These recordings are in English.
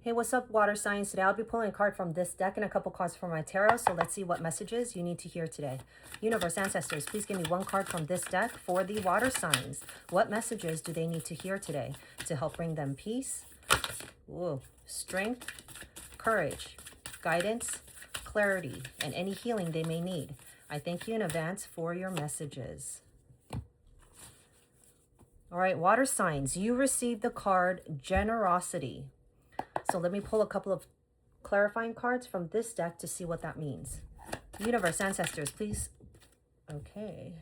Hey, what's up, water signs? Today I'll be pulling a card from this deck and a couple cards from my tarot. So let's see what messages you need to hear today. Universe, ancestors, please give me one card from this deck for the water signs. What messages do they need to hear today to help bring them peace, strength, courage, guidance, clarity, and any healing they may need? I thank you in advance for your messages. All right, water signs, you received the card Generosity. So let me pull a couple of clarifying cards from this deck to see what that means. Universe, ancestors, please. Okay.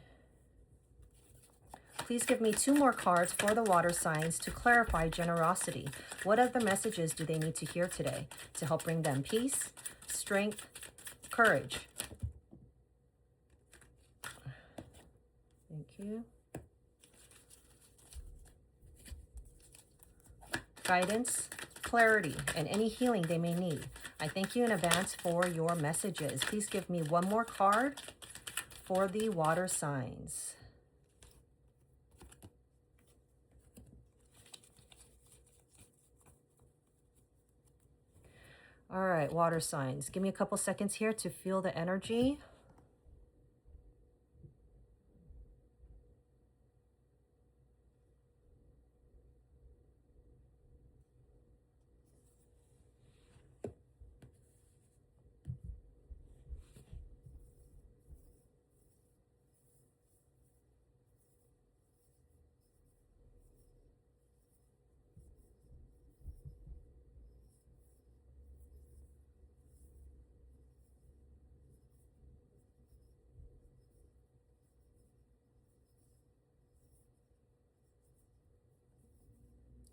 Please give me 2 more cards for the water signs to clarify generosity. What other messages do they need to hear today to help bring them peace, strength, courage? Thank you. Guidance, clarity, and any healing they may need. I thank you in advance for your messages. Please give me 1 more card for the water signs. All right, water signs. Give me a couple seconds here to feel the energy.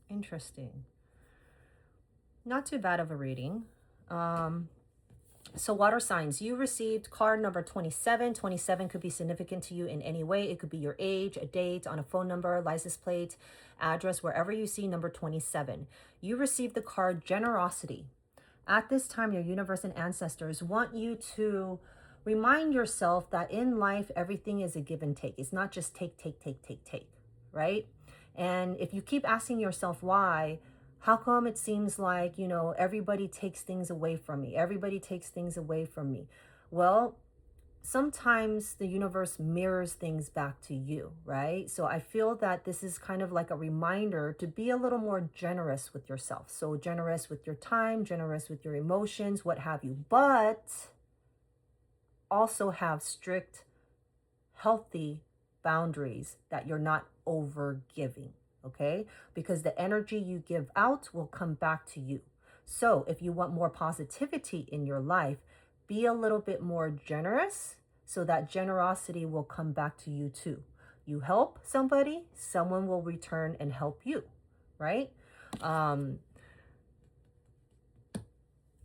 Interesting. Not too bad of a reading. So water signs, you received card number 27. 27 could be significant to you in any way. It could be your age, a date, on a phone number, license plate, address, wherever you see number 27. You received the card Generosity. At this time, your universe and ancestors want you to remind yourself that in life, everything is a give and take. It's not just take, right? And if you keep asking yourself why, how come it seems like, you know, everybody takes things away from me? Everybody takes things away from me. Well, sometimes the universe mirrors things back to you, right? So I feel that this is kind of like a reminder to be a little more generous with yourself. So generous with your time, generous with your emotions, what have you. But also have strict, healthy boundaries that you're not over giving. Okay, because the energy you give out will come back to you. So if you want more positivity in your life, be a little bit more generous so that generosity will come back to you too. You help somebody, someone will return and help you, right? And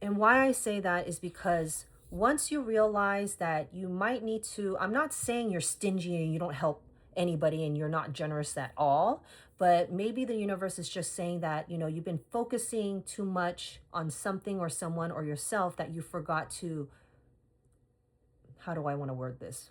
why I say that is because once you realize that you might need to, I'm not saying you're stingy and you don't help anybody and you're not generous at all, but maybe the universe is just saying that, you know, you've been focusing too much on something or someone or yourself that you forgot to, how do I want to word this?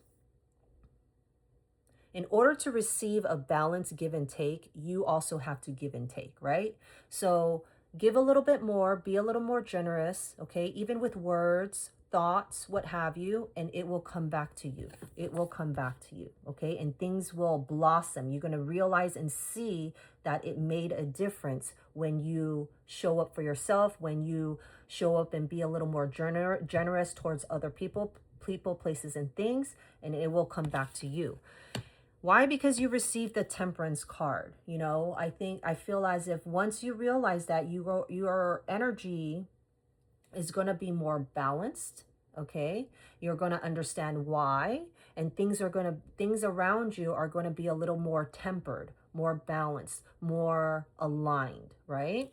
In order to receive a balanced give and take, you also have to give and take, right? So give a little bit more, be a little more generous, okay? Even with words, thoughts, what have you, and it will come back to you. It will come back to you, okay? And things will blossom. You're going to realize and see that it made a difference when you show up for yourself, when you show up and be a little more generous towards other people, places, and things, and it will come back to you. Why? Because you received the Temperance card. You know, I feel as if once you realize that your energy is going to be more balanced, okay? You're going to understand why, and things around you are going to be a little more tempered, more balanced, more aligned, right?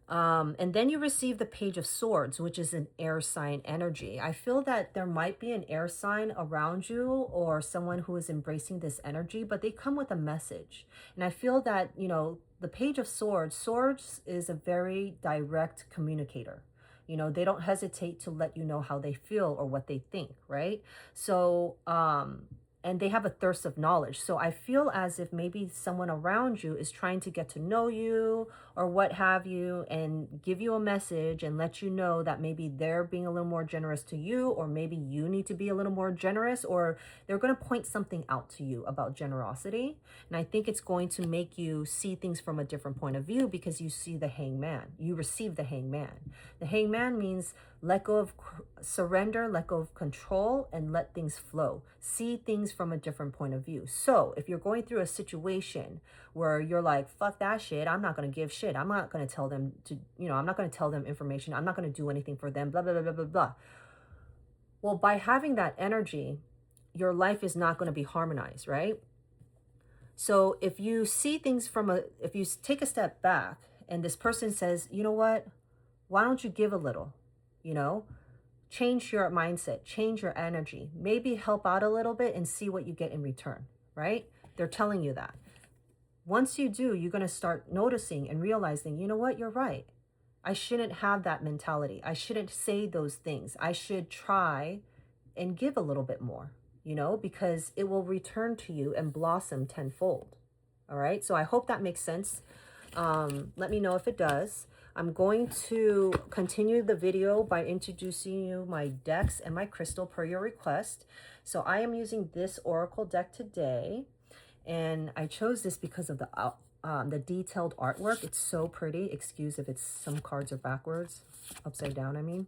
And then you receive the Page of Swords, which is an air sign energy. I feel that there might be an air sign around you or someone who is embracing this energy, but they come with a message. And I feel that, you know, the Page of Swords is a very direct communicator. You know, they don't hesitate to let you know how they feel or what they think, right? So and they have a thirst of knowledge. So I feel as if maybe someone around you is trying to get to know you or what have you, and give you a message and let you know that maybe they're being a little more generous to you, or maybe you need to be a little more generous, or they're going to point something out to you about generosity. And I think it's going to make you see things from a different point of view, because you see the hangman. You receive the hangman. The hangman means let go of surrender, let go of control, and let things flow. See things from a different point of view. So if you're going through a situation where you're like, fuck that shit, I'm not going to give shit. I'm not going to tell them to, I'm not going to tell them information. I'm not going to do anything for them, blah, blah, blah, blah, blah, blah. Well, by having that energy, your life is not going to be harmonized, right? So if you see things if you take a step back and this person says, you know what, why don't you give a little, change your mindset, change your energy, maybe help out a little bit and see what you get in return, right? They're telling you that. Once you do, you're going to start noticing and realizing, you know what, you're right. I shouldn't have that mentality. I shouldn't say those things. I should try and give a little bit more, because it will return to you and blossom tenfold. All right. So I hope that makes sense. Let me know if it does. I'm going to continue the video by introducing you my decks and my crystal per your request. So I am using this Oracle deck today, and I chose this because of the detailed artwork. It's so pretty. Excuse if some cards are backwards, upside down, I mean.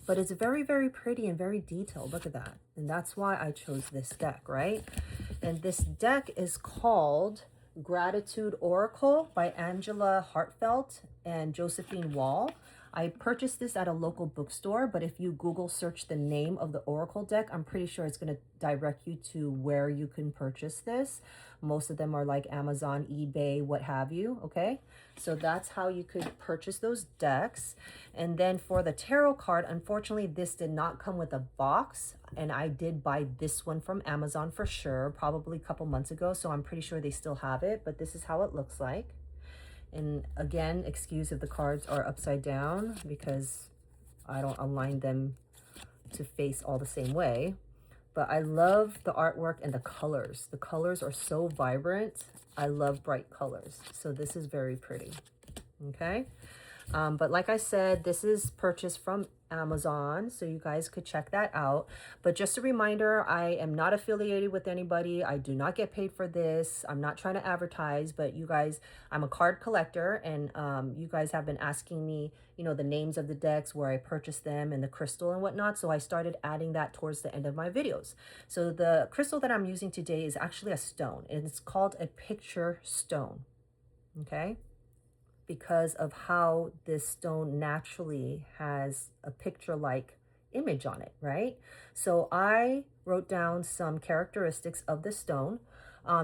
But it's very, very pretty and very detailed. Look at that. And that's why I chose this deck, right? And this deck is called Gratitude Oracle by Angela Hartfelt and Josephine Wall. I purchased this at a local bookstore, but if you Google search the name of the Oracle deck, I'm pretty sure it's going to direct you to where you can purchase this. Most of them are like Amazon, eBay, what have you, okay? So that's how you could purchase those decks. And then for the tarot card, unfortunately, this did not come with a box, and I did buy this one from Amazon for sure, probably a couple months ago, so I'm pretty sure they still have it, but this is how it looks like. And again, excuse if the cards are upside down because I don't align them to face all the same way. But I love the artwork and the colors. The colors are so vibrant. I love bright colors. So this is very pretty. Okay. But like I said, this is purchased from Amazon, so you guys could check that out. But just a reminder, I am not affiliated with anybody. I do not get paid for this. I'm not trying to advertise, but you guys, I'm a card collector, and you guys have been asking me, the names of the decks, where I purchased them, and the crystal and whatnot. So I started adding that towards the end of my videos. So the crystal that I'm using today is actually a stone, and it's called a picture stone. Okay. Because of how this stone naturally has a picture-like image on it, right? So I wrote down some characteristics of the stone.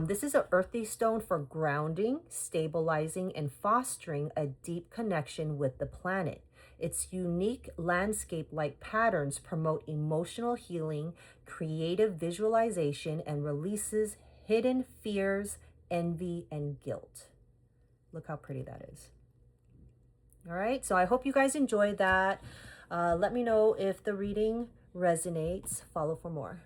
This is an earthy stone for grounding, stabilizing, and fostering a deep connection with the planet. Its unique landscape-like patterns promote emotional healing, creative visualization, and releases hidden fears, envy, and guilt. Look how pretty that is. All right, so I hope you guys enjoyed that. Let me know if the reading resonates. Follow for more.